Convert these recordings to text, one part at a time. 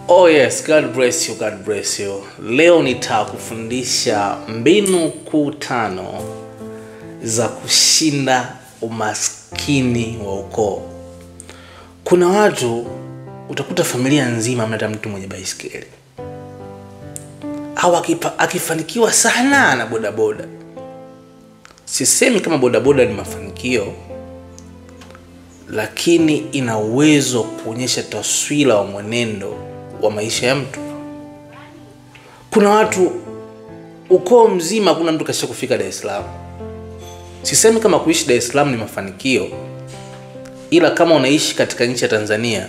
Oh yes, God bless you, God bless you. Leo nitakufundisha mbinu kuu 5 za kushinda umaskini wa ukoo. Kuna watu utakuta familia nzima mnata mtu mwenye baisikeli. Au akifanikiwa sana na bodaboda. Sisemi kama bodaboda ni mafanikio, lakini ina uwezo kuonyesha taswira wa mwenendo wa maisha ya mtu. Kuna watu ukoo mzima kuna mtu kasha kufika Dar es Salaam. Sisemi kama kuishi Dar es Salaam ni mafanikio, ila kama unaishi katika nchi ya Tanzania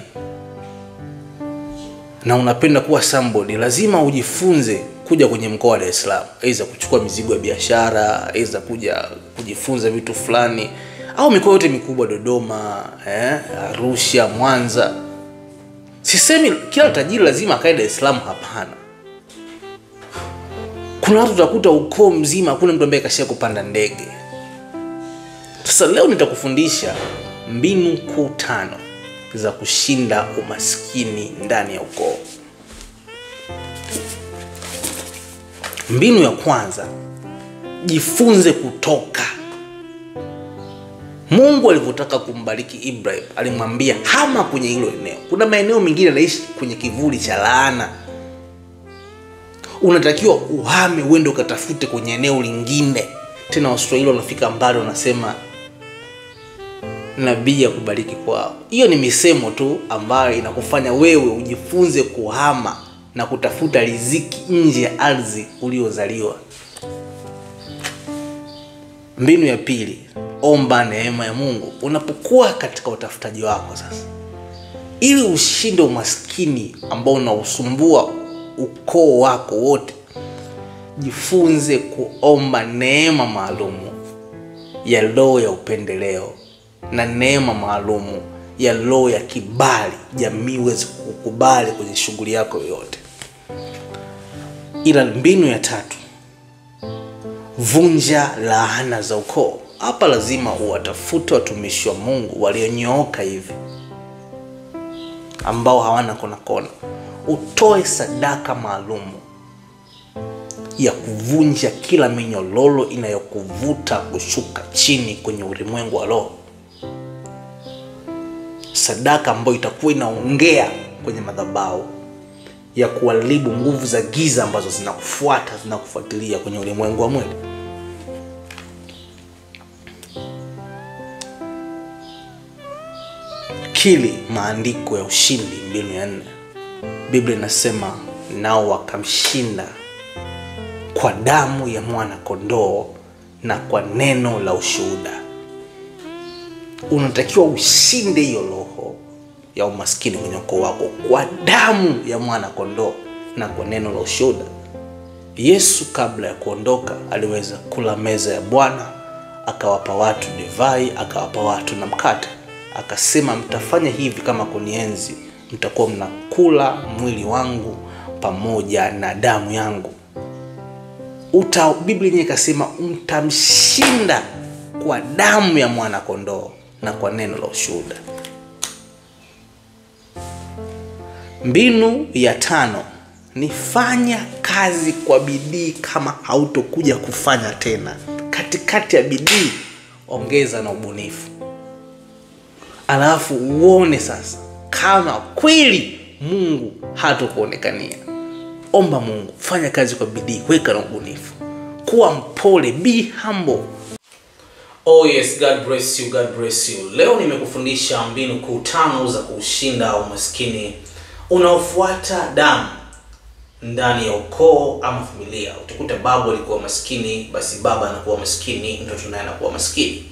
na unapenda kuwa somebody, lazima ujifunze kuja kwenye mkoa wa Dar es Salaam, aidha kuchukua mizigo ya biashara, aidha kuja kujifunza vitu fulani, au mikoa yote mikubwa, Dodoma, Arusha, Mwanza. Sisemi kila tajiri lazima akae Dar es Salaam, hapana. Kuna watu utakuta ukoo mzima hakuna mtu ambaye kashia kupanda ndege. Sasa leo nitakufundisha mbinu kuu 5 za kushinda umaskini ndani ya ukoo. Mbinu ya kwanza, jifunze kutoka. Mungu alivyotaka kumbariki Ibrahim, alimwambia hama kwenye hilo eneo. Kuna maeneo mengine yanaishi kwenye kivuli cha laana. Unatakiwa uhame uende ukatafute kwenye eneo lingine. Tena Waswahili wanafika mbali wanasema nabii akubariki kwao. Hiyo ni misemo tu ambayo inakufanya wewe ujifunze kuhama na kutafuta riziki nje ya ardhi uliozaliwa. Mbinu ya pili, omba neema ya Mungu unapokuwa katika utafutaji wako sasa. Ili ushinde umaskini ambao unausumbua ukoo wako wote, jifunze kuomba neema maalumu ya roho ya upendeleo na neema maalumu ya roho ya kibali, jamii iweze kukubali kwenye shughuli yako yoyote. Ila mbinu ya 3, vunja laana za ukoo. Hapa lazima uwatafute watumishi wa Mungu walionyooka hivi, ambao hawana kona. Utoe sadaka maalumu ya kuvunja kila minyororo inayokuvuta kushuka chini kwenye ulimwengu wa roho. Sadaka ambayo itakuwa inaongea kwenye madhabahu ya kuharibu nguvu za giza ambazo zinakufuatilia kwenye ulimwengu wa mwili. Kili maandiko ya ushindi. Mbinu ya 4, Biblia inasema nao wakamshinda kwa damu ya mwana kondoo na kwa neno la ushuhuda. Unatakiwa ushinde hiyo roho ya umaskini kwenye ukoo wako kwa damu ya mwana kondoo na kwa neno la ushuhuda. Yesu kabla ya kuondoka aliweza kula meza ya Bwana, akawapa watu divai, akawapa watu na mkate. Akasema mtafanya hivi kama kunienzi, mtakuwa mnakula mwili wangu pamoja na damu yangu. Biblia yenyewe ikasema mtamshinda kwa damu ya mwana kondoo na kwa neno la ushuhuda. Mbinu ya 5 ni fanya kazi kwa bidii kama hautokuja kufanya tena. Katikati ya bidii ongeza na ubunifu. Alafu uone sasa kama kweli Mungu hatakuonekania. Omba Mungu, fanya kazi kwa bidii, weka na ubunifu. Kuwa mpole, be humble. Oh yes, God bless you, God bless you. Leo nimekufundisha mbinu kuu 5 za kushinda umaskini unaofuata damu ndani ya ukoo ama familia. Utakuta babu alikuwa maskini, basi baba anakuwa maskini, mtoto naye anakuwa maskini.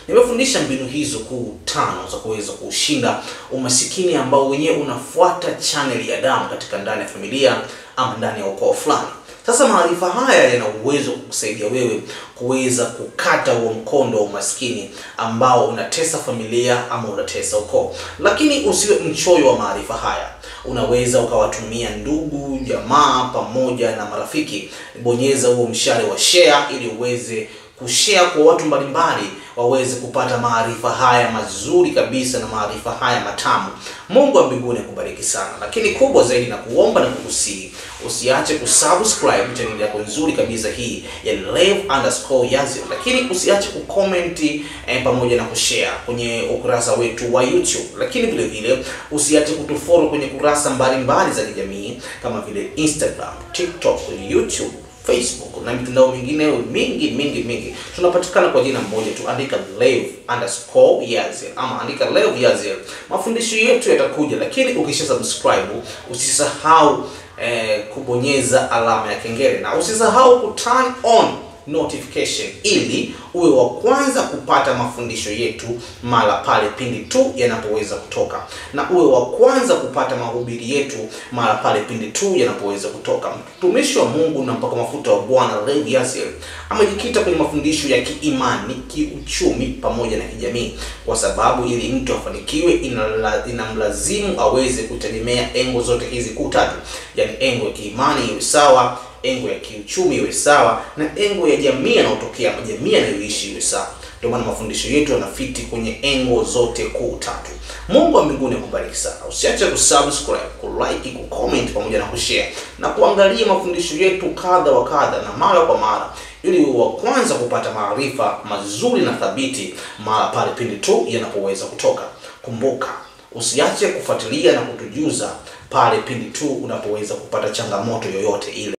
Nimefundisha mbinu hizo kuu 5 za kuweza kushinda umasikini ambao wenyewe unafuata channel ya damu katika ndani ya familia ama ndani ya ukoo fulani. Sasa maarifa haya yana uwezo kukusaidia wewe kuweza kukata huo mkondo wa umaskini ambao unatesa familia ama unatesa ukoo. Lakini usiwe mchoyo wa maarifa haya. Unaweza ukawatumia ndugu, jamaa pamoja na marafiki. Bonyeza huo mshale wa share ili uweze kushare kwa watu mbalimbali waweze kupata maarifa haya mazuri kabisa na maarifa haya matamu. Mungu wa mbinguni akubariki sana. Lakini kubwa zaidi na kuomba na kukusihi, usiache kusubscribe channel yako nzuri kabisa hii ya Lev_Yazil. Lakini usiache kucomment pamoja na kushare kwenye ukurasa wetu wa YouTube. Lakini vile vile usiache kutufollow kwenye kurasa mbalimbali za kijamii kama vile Instagram, TikTok, YouTube, Facebook na mitandao mingine mingi. Tunapatikana kwa jina moja tu, andika Lev_Yazil ama andika Lev_Yazil. Mafundisho yetu yatakuja, lakini ukisha subscribe usisahau kubonyeza alama ya kengele na usisahau ku turn on notification ili uwe wa kwanza kupata mafundisho yetu mara pale pindi tu yanapoweza kutoka, na uwe wa kwanza kupata mahubiri yetu mara pale pindi tu yanapoweza kutoka. Mtumishi wa Mungu na mpaka mafuta wa Bwana Lev_Yazil amejikita kwenye mafundisho ya kiimani, kiuchumi pamoja na kijamii, kwa sababu ili mtu afanikiwe inamlazimu aweze kutegemea engo zote hizi kuu tatu, yani engo ya kiimani iwe sawa, engo ya kiuchumi iwe sawa, na engo ya jamii inayotokea jamii anayoishi iwe sawa. Ndio maana mafundisho yetu yanafiti kwenye engo zote kuu tatu. Mungu wa mbinguni akubariki sana. Usiache kusubscribe, kulike, kucomment pamoja na kushare na kuangalia mafundisho yetu kadha wa kadha na mara kwa mara, ili uwe wa kwanza kupata maarifa mazuri na thabiti mara pale pindi tu yanapoweza kutoka. Kumbuka, usiache kufuatilia na kutujuza pale pindi tu unapoweza kupata changamoto yoyote ile.